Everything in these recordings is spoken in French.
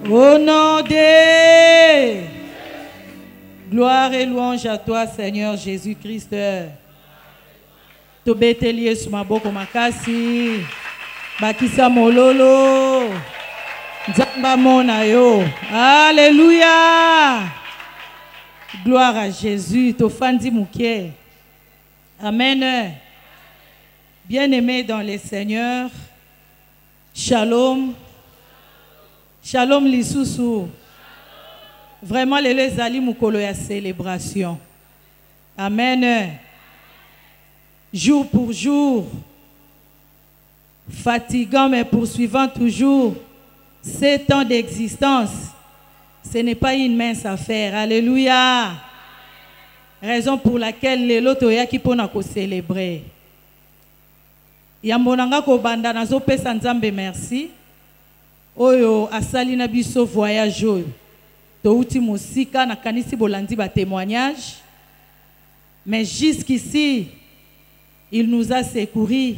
Au nom de gloire et louange à toi, Seigneur Jésus-Christ. Tobeteli Yesu maboko makasi. Bakisa mololo. Nzamba mona yo. Alléluia. Gloire à Jésus. Tofandi mouké. Amen. Bien-aimés dans les Seigneurs. Shalom. Shalom lisusu. Vraiment les ali mukolo ya célébration. Amen. Jour pour jour, fatigant mais poursuivant toujours, 7 ans d'existence, ce n'est pas une mince affaire. Alléluia. Raison pour laquelle les loto ya ki pona ko célébrer. Yambonanga ko banda nazo pesa nzambe merci. Oyo asali na biso voyage oyo. Touti musika na kanisi bolandi ba témoignage. Mais jusqu'ici, il nous a secourus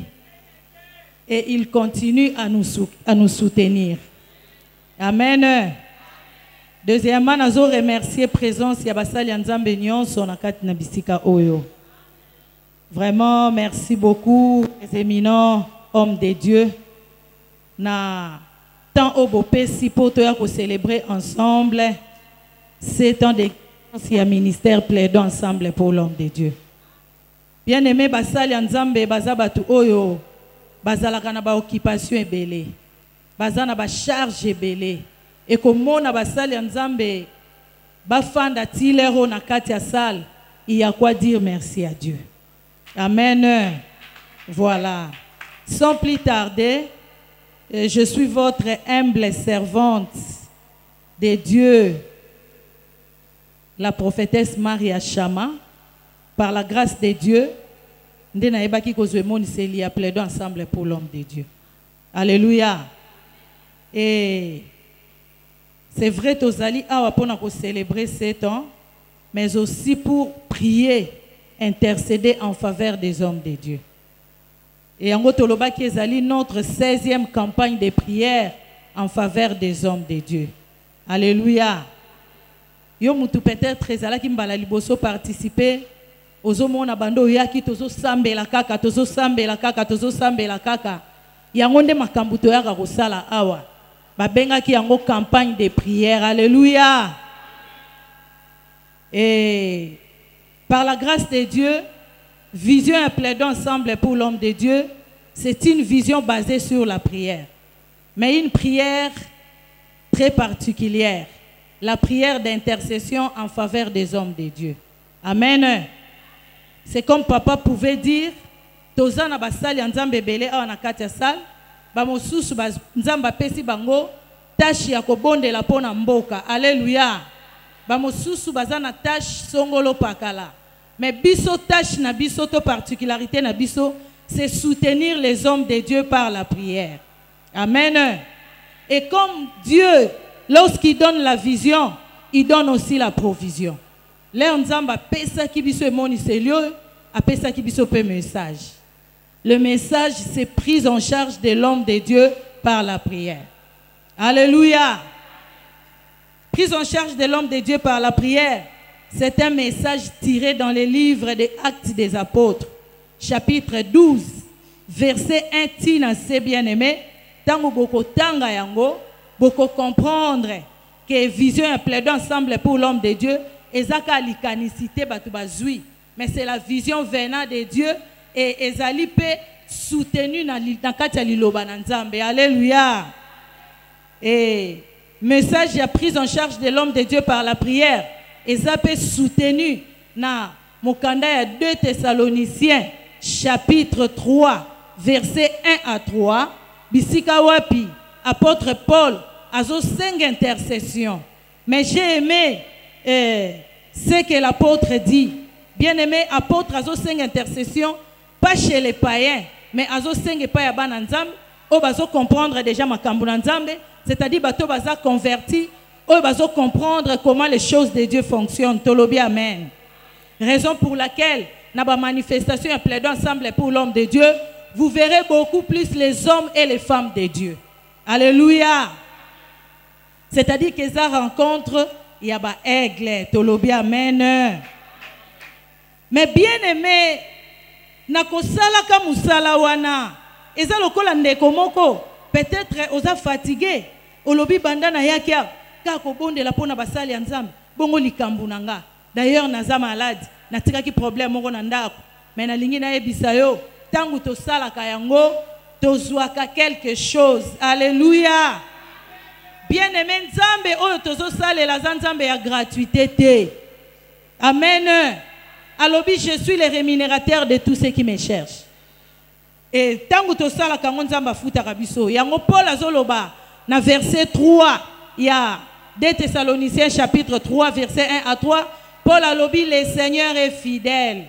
et il continue à nous soutenir. Amen. Deuxièmement, nous avons remercié la présence de Basali Nzambe Nyonso na kati na bisika oyo. Vraiment, merci beaucoup, les éminents hommes de Dieu. Na tant au beau si pour célébrer ensemble 7 ans de ministère plaidant ensemble pour l'homme de Dieu. Bien-aimé basali nzambe bazabatu oyo bazalaka na ba occupation ebele. Bazana ba charge ebele. Et komona basali nzambe bafanda tilero na kati ya salle, il y a quoi dire merci à Dieu. Amen. Voilà. Sans plus tarder, je suis votre humble servante de Dieu, la prophétesse Maria Chama. Par la grâce de Dieu, nous avons plaidé ensemble pour l'homme de Dieu. Alléluia. Et c'est vrai, nous allons célébrer 7 ans, mais aussi pour prier, intercéder en faveur des hommes de Dieu. Et en Gotoloba qui est notre 16e campagne de prière en faveur des hommes de Dieu. Alléluia. Yo mutu peut-être ezala ki mbala liboso participer ozomona bando yaki tozo sambela kaka yango nde makambo to yaka kosala awa babenga ki yango campagne de prière. Alléluia. Et par la grâce de Dieu, vision et plaidant ensemble pour l'homme de Dieu, c'est une vision basée sur la prière, mais une prière très particulière, la prière d'intercession en faveur des hommes de Dieu. Amen. C'est comme papa pouvait dire, tozana basali nzambe belé a na kati ya sal, ba mosusu ba nzamba pesi bango tashi ya kobondela pona mboka. Alléluia. Ba mosusu bazana tashi songolo pakala. Mais biso tâche na biso to particularité na biso, c'est soutenir les hommes de Dieu par la prière. Amen. Et comme Dieu, lorsqu'il donne la vision, il donne aussi la provision. Là, on a pesa ki biso emoni selio, a pesa ki biso pe message. Le message, c'est prise en charge de l'homme de Dieu par la prière. Alléluia. Prise en charge de l'homme de Dieu par la prière. C'est un message tiré dans les livres des Actes des Apôtres, chapitre 12, verset 1, tina c'est bien-aimé, tango boko tanga yango, boko comprendre que vision et plaidant ensemble pour l'homme de Dieu, ezaka likanicité batu bazui, mais c'est la vision venant de Dieu et ezali pe soutenu na kati ya liloba na Nzambe. Alléluia. Et message ya prise en charge de l'homme de Dieu par la prière. Et ça peut soutenu na mokanda ya 2 Thessaloniciens chapitre 3 verset 1 à 3 bisika wapi apôtre Paul azo 5 intercessions. Mais j'ai aimé ce que l'apôtre dit. Bien aimé, apôtre azo 5 intercessions pas chez les païens mais azo 5 pa ya bana nzambe o bazo comprendre déjà makambo na nzambe, c'est-à-dire bato baza converti. Ils vont comprendre comment les choses de Dieu fonctionnent. Tolobi amen. Raison pour laquelle, dans la manifestation et plaidant ensemble pour l'homme de Dieu, vous verrez beaucoup plus les hommes et les femmes de Dieu. Alléluia. C'est-à-dire que ça rencontre, il y a ba aigle, tolobi amen. Mais bien aimé, nakosala ka musala wana. Eza lokola ndeko moko, peut-être oza fatigué. Olobi banda na yakia, ka ko bonde la pona basali ya Nzambe. Bongo likambu nanga. D'ailleurs naza malade, natika ki problème moko na ndako. Mais na lingi na yebisa yo, tangu to sala ka yango, to zwaka quelque chose. Alléluia. Bien-aimé Nzambe oyo tozo sale la Nzambe ya gratuité te. Amen. Alobi, je suis le rémunérateur de tous ceux qui me cherchent. Et tangu to sala ka Nzambe futa kabiso. Yango Paul azoloba na verset 3, il y a 2 Thessaloniciens chapitre 3 verset 1 à 3. Paul alobi, le Seigneur est fidèle.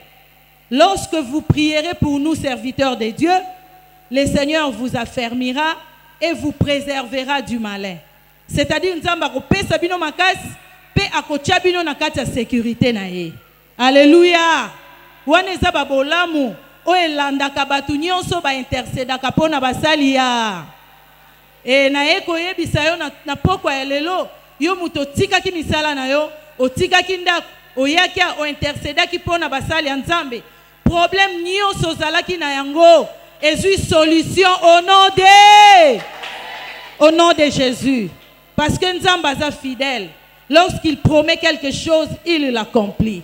Lorsque vous prierez pour nous serviteurs de Dieu, le Seigneur vous affermira et vous préservera du malin. C'est-à-dire Nzamba ko pesa bino makasi pe akotia bino na kati ya sécurité na ye. Alléluia. Wana eza ba bolamu o elandaka batu nyonso ba intercedaka pona basali ya. E na ye koyebisa yo na pokwa ya lelo yo muto tikaki misala na yo otikaki ndako oyaki o intercedaki pona basali ya Nzambe. Problème nyonso ozalaki na yango ezui solution au nom de Jésus. Parce que Nzamba est fidèle. Lorsqu'il promet quelque chose, il l'accomplit.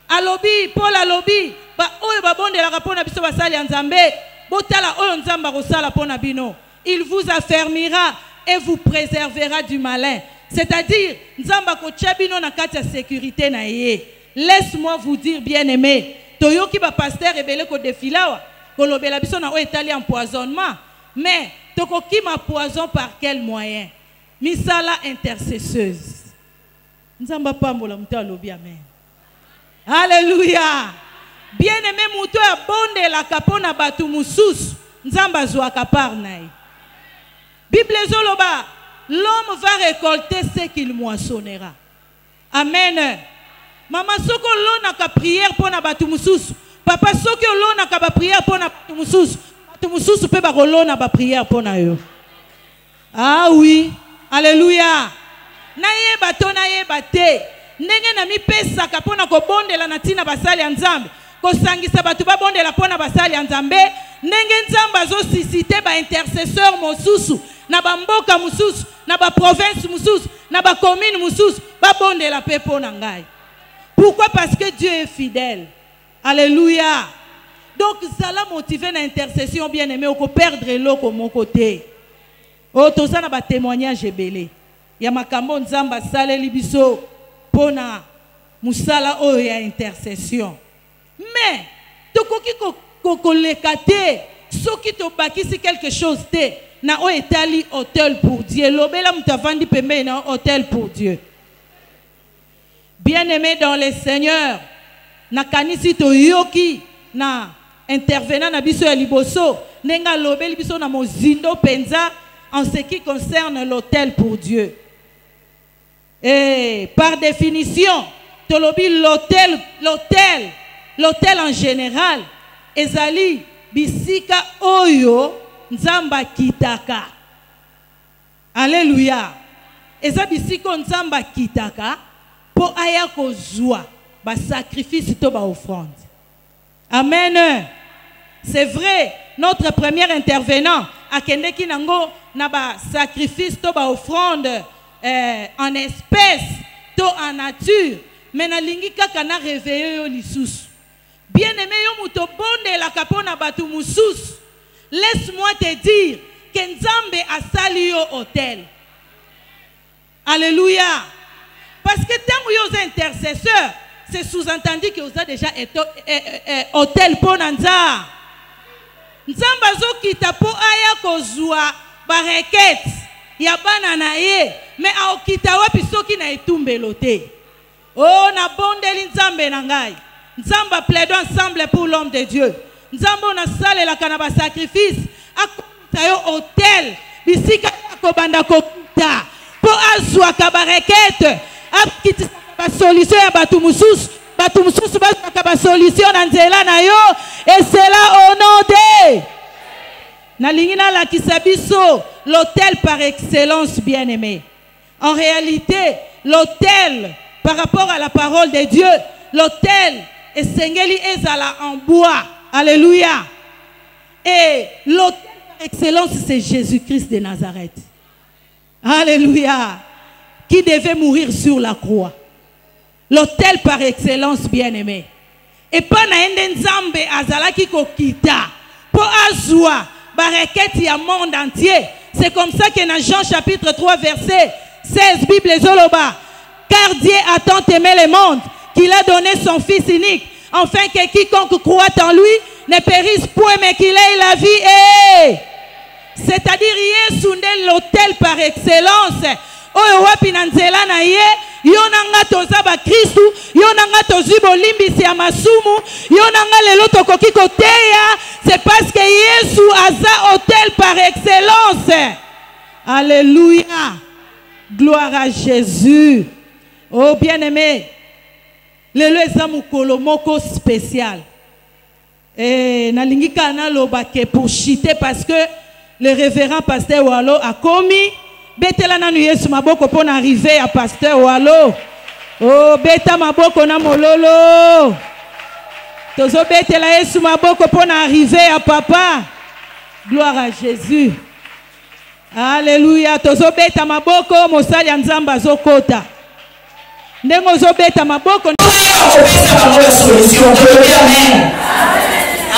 Alobi, Paul alobi, ba oyo ba bonde la rapona biso basali Nzambe, botala oyo Nzamba rosala pona bino. Il vous affermira et vous préservera du malin. C'est-à-dire, Nzamba ko tchabino na kati ya sécurité na ye. Laisse-moi vous dire, bien-aimé, toyoki ba pasteur ebele ko defilawa, ko lobela biso na o etali empoisonnement, mais tokoki ma poison par quel moyen? Misala intercesseuse. Nzamba pambola muto alobi amen. Alléluia. Bien-aimé muto ya bonde la kapona batu mususu. Nzamba zwaka par naï. Bible zoloba, l'homme va récolter ce qu'il moissonnera. Amen. Maman soko lona ka prière pona batu mususu. Papa soko lona ka ba prière pona batu mususu. Batu mususu pe ba lona ba prière pona yo. Ah oui. Alléluia. Na yeba to na yeba te. Ndenge na mi pesa ka pona ko bondela na tina basali ya Nzambe. Ko sangisa batu ba bondela pona basali ya Nzambe. Ndenge Nzamba zo susciter ba intercesseur mosusu na ba mboka mosusu na ba province mosusu na ba commune mosusu ba bondela pe pona ngai. Pourquoi? Parce que Dieu est fidèle. Alléluia. Donc ça motivé na intercession bien-aimé au ko perdre l'eau mon côté. Oh, tout ça n'a pas témoignage belé. Ya makambo Nzamba sale libiso pona musala o ya intercession. Mais tokoki ko lekate soki to bakisi quelque chose te na o etali hôtel pour Dieu. Lobela mutavandi pembe na hôtel pour Dieu. Bien-aimé dans le Seigneur, na kanisi to yoki na intervenant na biso ya liboso nenga lobeli biso na mozindo penza. En ce qui concerne l'autel pour Dieu. Et par définition, l'autel en général, ezali bisika oyo Nzamba kitaka. Alléluia. Eza bisika Nzamba kitaka po aya kozwa ba sacrifice to ba offrande. Amen. C'est vrai, notre premier intervenant a kendeki nango na ba sacrifice to ba offrande en espèces to en nature, mais na lingi kaka na réveiller yo lisusu. Bien-aimé yo muto bonde la kapona batu mususu. Laisse-moi te dire que Nzambe a sali yo hôtel. Alléluia. Parce que tant que vous êtes intercesseur, c'est sous-entendu que vous avez déjà hôtel pour Nzamba. Nzamba zo kita po aya kozwa ba requête ya bana na ye, mais a okita wapi soki na etumbelo te. Oh na bondeli Nzambe na ngai. Nzamba plaide ensemble pour l'homme de Dieu. Nzamba na sale la kana ba sacrifice akota yo hôtel bisika ko banda ko kuta po azwa ka ba requête akiti ba solution ya batu mususu. Batu mususu ba ba solution na nzela na yo, et c'est là au nom de na lingina la kisabiso l'hôtel par excellence bien-aimé. En réalité, l'autel, par rapport à la parole de Dieu, l'autel est sengeli ezala en bois. Alléluia. Et l'autel par excellence, c'est Jésus-Christ de Nazareth. Alléluia. Qui devait mourir sur la croix. L'autel par excellence, bien-aimé. Et pas na ende nzambe azalaki kokita po azwa bareketi ya monde entier. C'est comme ça que dans Jean chapitre 3 verset 16 Bible zoloba, car Dieu a tant aimé le monde qu'il a donné son fils unique afin que quiconque croit en lui ne périsse point mais qu'il ait la vie. C'est-à-dire Yesu nde l'autel par excellence. Oyo wapi na nzela na ye yonanga toza ba Kristu yonanga tozi bolimbisi ya masumu yonanga lelo tokoki koteya. C'est parce que Yesu aza autel par excellence. Alléluia. Gloire à Jésus. Oh bien-aimé, lelo eza mukolo moko spécial. Et nalingi kana lobake pour chiter parce que le révérend pasteur Walo a commis. Betela nanu Yesu maboko pour arriver à pasteur Walo. Oh beta maboko na mololo. Tozo betela Yesu maboko pour arriver à papa. Gloire à Jésus. Alléluia. Tozo beta maboko mosali nzamba zokota. Ndengo zo beta maboko.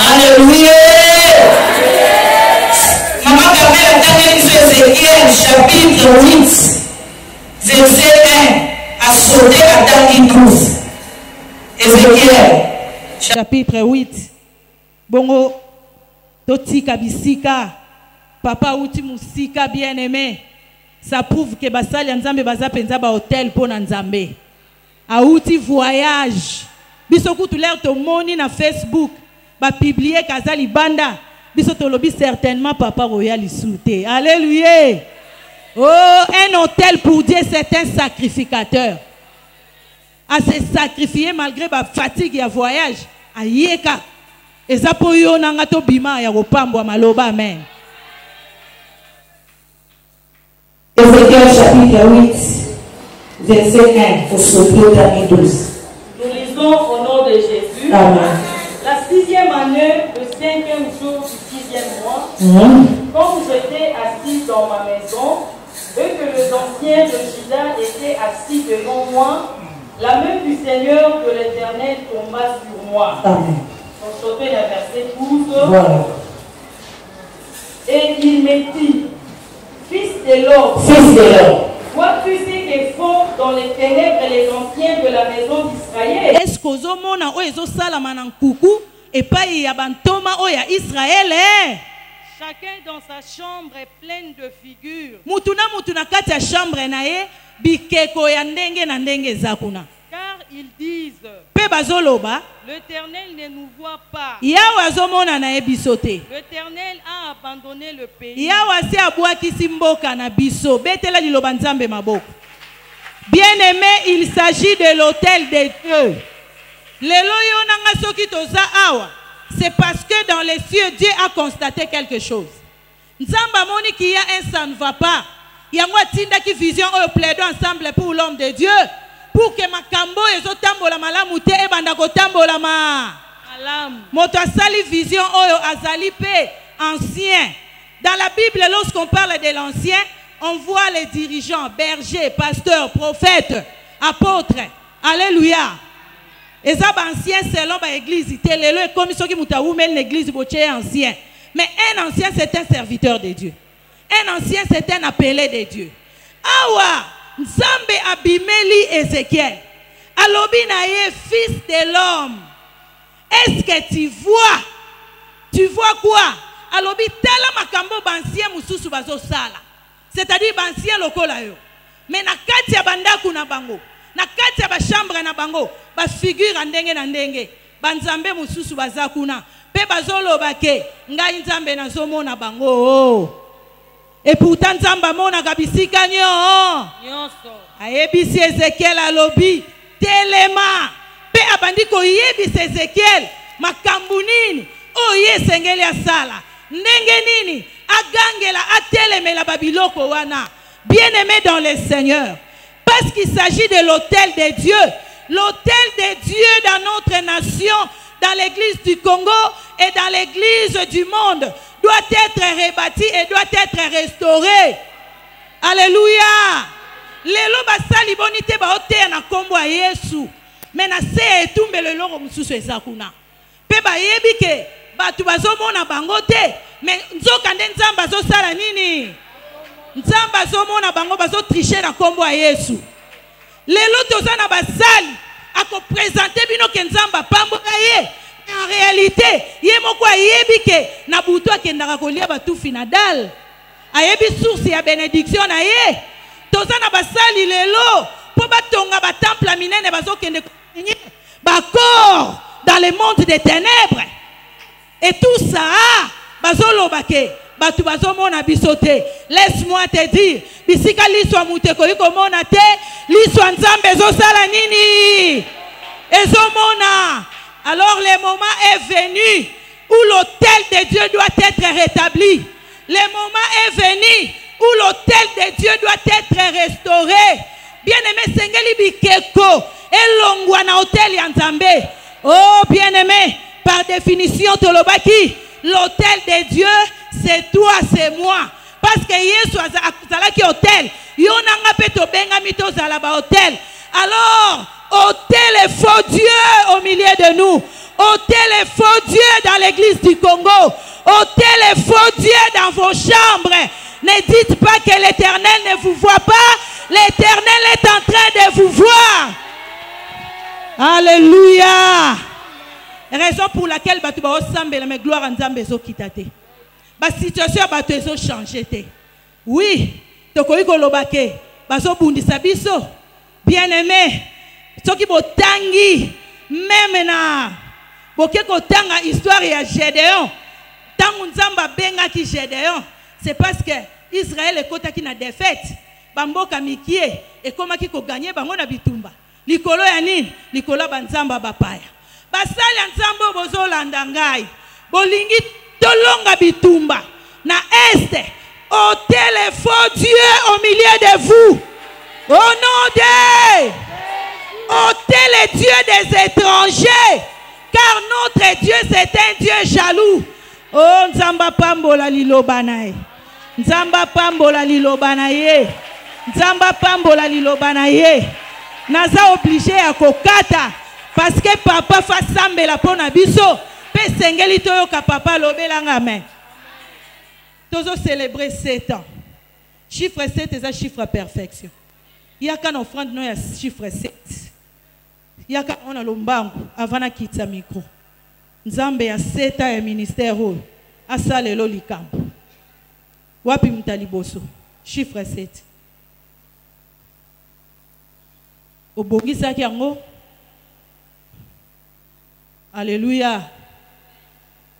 Alléluia. Maman Carmel a Ézéchiel chapitre 8, verset 1, à sauter à Dani 12. Ézéchiel chapitre 8. Bongo, totika bisika, papa uti musika bien-aimé. Ça prouve que basali ya nzambe baza penza ba hôtel pour na nzambe. A uti voyage. Biso kutu l'air to moni na Facebook, ba publier kazali banda. Biso tolobi certainement papa royal isouté. Alléluia. Oh, un hôtel pour Dieu, c'est un sacrificateur. À se sacrifier malgré la fatigue et le voyage. Ayeka. Et ça pour yo nangato bima ya opambo maloba amen. Ézéchiel chapitre 8, verset 1, faut sauter au dernier 12. Nous lisons au nom de Jésus. Amen. La 6e année, le 5e jour du 6e mois, quand j'étais assis dans ma maison, et que les anciens de Juda étaient assis devant moi, la main du Seigneur de l'Éternel tomba sur moi. Amen. On sautait le verset 12. Voilà. Et il me dit, fils de l'homme, vois-tu ce que font dans les ténèbres les anciens de la maison d'Israël? Est-ce que vous avez vu ça et pas y a bantoma o ya Israël? Chacun dans sa chambre est pleine de figures. Mutuna kati ya chambre na ye bikeko ya ndenge na ndenge zakuna. Car ils disent, Pe bazoloba, l'Éternel ne nous voit pas. Yawa azomona na ye bisote. L'Éternel a abandonné le pays. Yawa si abwakisi mboka na biso. Betela liloba nzambe maboko. Bien-aimé, il s'agit de l'autel de Dieu. Lelo yo nanga soki toza awa. C'est parce que dans les cieux, Dieu a constaté quelque chose. Nzamba moni qui y a un ça ne va pas. Yango tinda ki vision au plaido ensemble pour l'homme de Dieu. Pour que makambo ezo tambola malamu te e banda ko tambola malamu. Moto asali vision oyo azali pe ancien. Dans la Bible, lorsqu'on parle de l'ancien, on voit les dirigeants, bergers, pasteurs, prophètes, apôtres. Alléluia. Et ça, ancien selon l'église, c'est comme ceux qui ont l'église ancien. Mais un ancien, c'est un serviteur de Dieu. Un ancien, c'est un appelé de Dieu. Awa, Nzambe abimeli Ézéchiel. Alobi naye, fils de l'homme. Est-ce que tu vois? Tu vois quoi? Alobi tala makambo bancien mususu bazo sala. C'est-à-dire bancien lokola yo. Mais na kati ya bandaku na bango. Na kati ya ba chambre na bango. Ba figure ndenge na ndenge. Banzambe mususu bazakuna. Pe bazoloba ke ngai nzambe nazomona bango. Et pourtant nzamba mona kabisika nyonso. Ayebisi Ézéchiel alobi telema. Pe abandi ko yebisi Ézéchiel makambu nini oye sengeli asala. Ndenge nini agangela atelemela babiloko wana. Bien-aimés dans le Seigneur, parce qu'il s'agit de l'autel de Dieu. L'autel de Dieu dans notre nation, dans l'église du Congo et dans l'église du monde, doit être rebâti et doit être restauré. Alléluia. Lelo basali bonite ba oteya na kombo ya Yesu. Mais na se etumbe lelo mususu ezakuna. Pe ba yebi ke batu bazomona bango te, mais nzoka nde nzamba zo sala nini? Nzamba zo mona bango bazo tricher na kombo ya Yesu. Lelo toza na basali ako présenter bino ke nzamba pamboka ye. En réalité, ye moko ayebi ke na butu akendaka kolia batu finadal. Ayebi source ya bénédiction na ye. Toza na basali lelo po batonga ba temple minene bazokende konye ba corps dans le monde des ténèbres. Et tout ça bazoloba ke batu bazomona bisote. Laisse-moi te dire, bisika liswa muteko yiko mona te, liswa nzambe ezosala nini? Ezomona. Alors le moment est venu où l'autel de Dieu doit être rétabli. Le moment est venu où l'autel de Dieu doit être restauré. Bien-aimé, Sengeli Bikeko, elongwa na hôtel ya Nzambe. Oh, bien-aimé, par définition, Tolobaki, l'autel de Dieu, c'est toi, c'est moi. Parce que Yesu azalaki hôtel, yonanga pe tobenga mito zalaba hôtel. Alors, ôtez les faux dieux au milieu de nous. Ôtez les faux dieux dans l'église du Congo. Ôtez les faux dieux dans vos chambres. Ne dites pas que l'Éternel ne vous voit pas. L'Éternel est en train de vous voir. Alléluia. Raison pour laquelle batu ba osambela mais gloire nzambe zo kitate. Ba situation batu ezo changer te. Oui, tokoyi kolobake bazo bundisa biso. Bien-aimé, soki botangi même na boke kotanga histoire ya Gédéon. Tangu nzamba benga ki Gédéon, c'est parce que Israël ekotaki na défaite. Bamboka mikie ekomaki ko gagner bango na bitumba. Likolo ya nini? Likolo banzamba bapaya. Basali ya nzambo bozolanda ngai. Bolingi tolonga bitumba na est. Ôtez les faux dieux au milieu de vous. Au nom de ôtez les dieux des étrangers, car notre Dieu c'est un Dieu jaloux. Oh Nzamba pambola lilobanaye, Nzamba pambola lilobanaye, Nzamba pambola lilobanaye. Naza obligé à kokata parce que papa fa sambela pona biso, pe sengeli toyoka papa lobelanga amen. Tozo célébrer 7 ans. Chiffre 7 est un chiffre à perfection. Il y a qu'un offrande, non, il y a chiffre 7. Il y a qu'un lombango avant de quitter le micro. Nzambe ya 7 ans ministère à salelo likambo. Wapi mtaliboso. Chiffre 7. Obongisa kiango. Alléluia.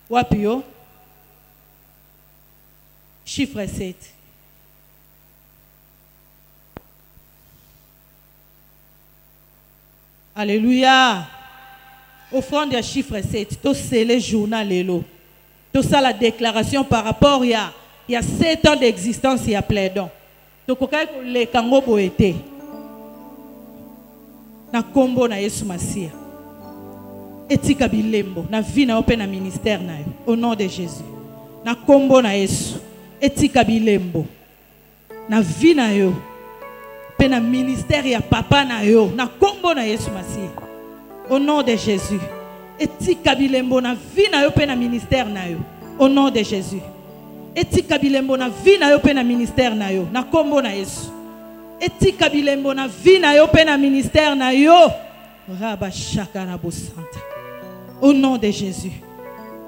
Wapi yo. Chiffre 7. Alléluia. Offrande de chiffre 7. Tout c'est le journal lélo. Tout ça la déclaration par rapport il y a 7 ans d'existence il y a plein d'ans. Donc le kango boete. Na kombo na Yesu Masia. Etika bilembo na vie na open na ministère na yo. Au nom de Jésus. Na kombo na Yesu. Etika bilembo na vie na yo. Pe na ministère ya papa na yo. Na kombo na Yesu Masia. Au nom de Jésus. Etika bilembo na vie na yo pe na ministère na yo. Au nom de Jésus. Etika bilembo na vie na yo pe na ministère na yo. Na kombo na Yesu. Etika bilembo na vie na yo pe na ministère na yo. Raba shakara bosanta. Au nom de Jésus.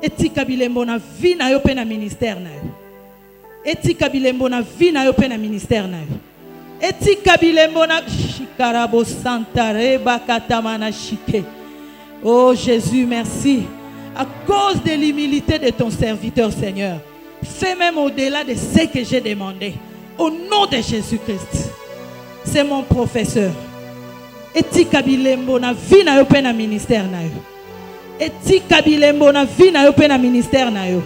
Etika bilembo na vie na yo pe na ministère na yo. Etika bilembo na vie na yo pe na ministère na yo. Etika bilembo na shikara bosanta reba katamana shike. Oh Jésus, merci. À cause de l'humilité de ton serviteur, Seigneur, fais même au-delà de ce que j'ai demandé. Au nom de Jésus-Christ. C'est mon professeur. Etika bilembo na vie na yo pe na ministère na yo. Etika bilembo na vie na yo pe na ministère na yo.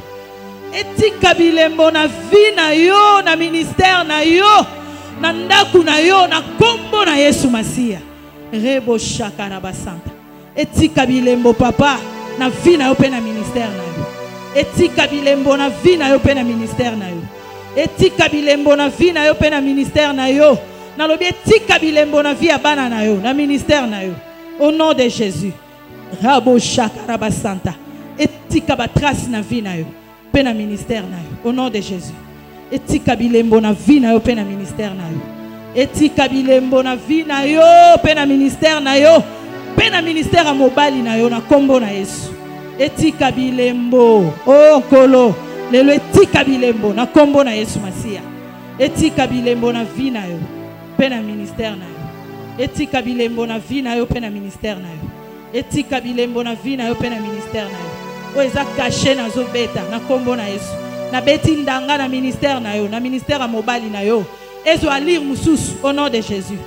Etika bilembo na vie na yo na ministère na yo. na ndaku na yo na kombo na Yesu Masia. Rebo shakara basanta. Etika bilembo papa na vie na yo pe na ministère na yo. Etika bilembo na vie na yo pe na ministère na yo. Etika bilembo na vie na yo pe na ministère na yo. Na lobi etika bilembo na vie ya bana na yo na ministère na yo. Au nom de Jésus. Rabo shakara basanta. Etika ba trace na vie na yo pe na ministère na yo. Au nom de Jésus. Etika bilembo na vie na yo pe na ministère na yo. Etika bilembo na vie na yo pe na ministère na yo. Pe na ministère a mobali na yo na kombo na Yesu. Etika bilembo oh kolo lelo etika bilembo na kombo na Yesu Masia. Etika bilembo na vie na yo pe na ministère na yo. Etika bilembo na vie na yo pe na ministère na yo. Etika bilembo na vie na yo pe na ministère na yo. O eza caché na zo beta na kombo na Yesu. Na beti ndanga na ministère na yo, na ministère a mobali na yo. Ezo a lire mususu au nom de Jésus.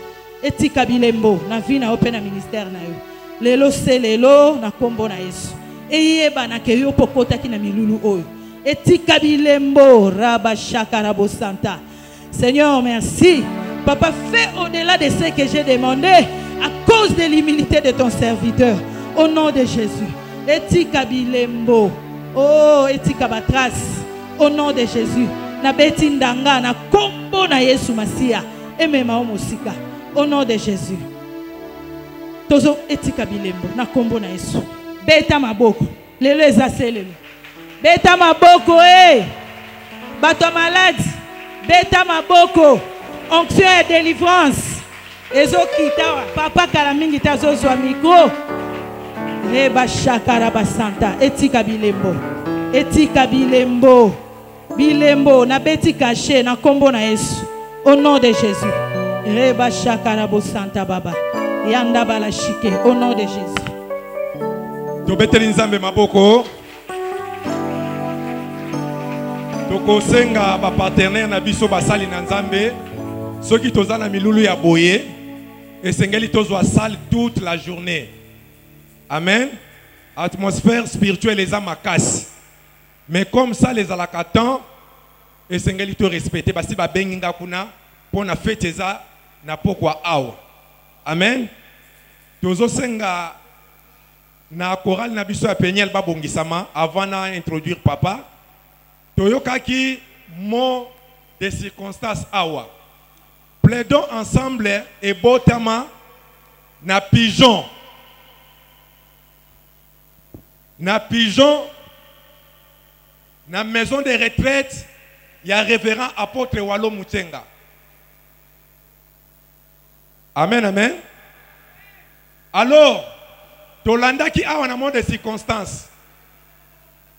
Etika bilembo na vie na yo pe na ministère na yo. Lelo se lelo na kombo na Yesu. Eyeba na ke yo pokota ki na milulu oyo. Etika bilembo raba shakara bosanta. Seigneur, merci. Papa, fais au-delà de ce que j'ai demandé à cause de l'humilité de ton serviteur. Au nom de Jésus. Etika bilembo. Oh, etika batras. Au nom de Jésus. Na beti ndanga na kombo na Yesu Masia. Emema omosika. Au nom de Jésus. Tozo etika bilembo na kombo na Yesu. Beta maboko. Lelo ezase lelo. Beta maboko bato malade. Beta maboko. Onction et délivrance. Ezo kita papa kalamingi tazo zwa micro. Reba shakara basanta. Etika bilembo. Etika bilembo. Bilembo na beti caché na kombo na Yesu. Au nom de Jésus. Reba shakara bosanta baba. Yanda bala shike. Au nom de Jésus. Tobeteli nzambe maboko. Toko senga ba partenaire na biso basali na nzambe. Soki toza na milulu ya boye. Esengeli tozwa sale toute la journée. Amen. Atmosphère spirituelle les amakasi. Mais comme ça les alakatans et sengeli to respecter basi ba benginga kuna pona fete za na pokwa awa. Amen. Tozo senga na chorale na biso ya Peniel babongisama avant na introduire papa. Toyokaki mot de circonstances awa. Plaidons ensemble et botama na pigeon. Na pigeon. Dans la maison de retraite, il y a révérend apôtre Walo Moutenga. Amen, amen. Alors, Tolanda qui a un monde de circonstances.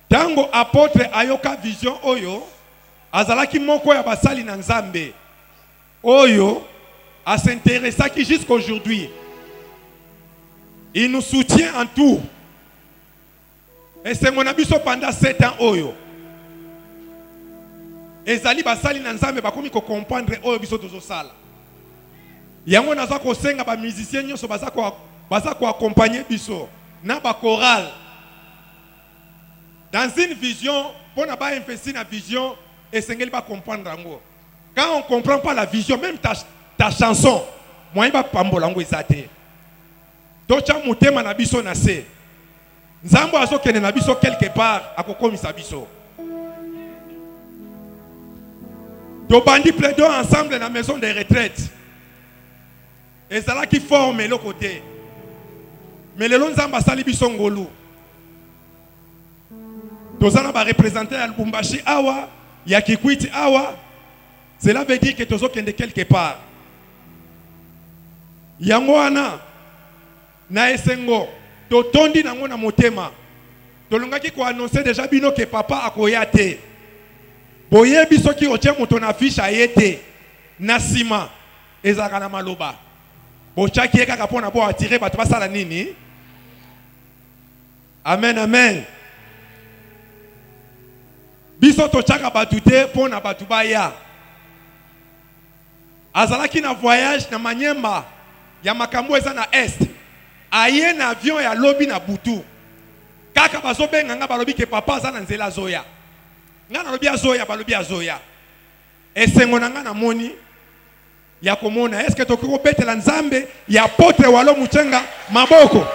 Tango apôtre Ayoka vision Oyo, Azalaki Moko ya basali na Nzambe. Oyo, a s'intéresser qui jusqu'aujourd'hui. Il nous soutient en tout. Et c'est mon abisso pendant 7 ans Oyo. Ezali basali na nzambe bakomi ko comprendre oyo biso tozo sala. Yango naza ko senga ba musiciens nyoso baza ko accompagner biso na ba chorale. Dans une vision, pour na ba investir na vision et sengeli ba comprendre ngo. Quand on comprend pas la vision, même ta chanson, moi ba pambola ngo ezate. Tocha mutema na biso na se. Nzambo azo kene na biso quelque part akokomisa biso. Tobandi plaidons ensemble dans la maison de retraite. Et c'est là qui forme le côté. Mais les lonzamba sali bisongolu. Tozana va représenter à Lubumbashi awa, Yakikwiti awa. Cela veut dire que tozo kende quelque part. Yangoana na esengo totondi nango na motema. Tolongaki ko annoncer déjà bino que papa akoyate. Boye biso ki otie moto na fiche ayete na sima ezaka na maloba. Bochaki eka pona bo attirer bato basala nini? Amen, amen. Biso to chaka batute pona batu baya. Azalaki na voyage na Manyema ya makambo eza na est. Aye na avion ya lobi na butu. Kaka bazo benga nga balobi ke papa za na nzela zoya. Nga na lobi azoya balobi azoya. Esengo na nga na moni ya komona est-ce que tokoko betela nzambe ya apôtre walo muchenga maboko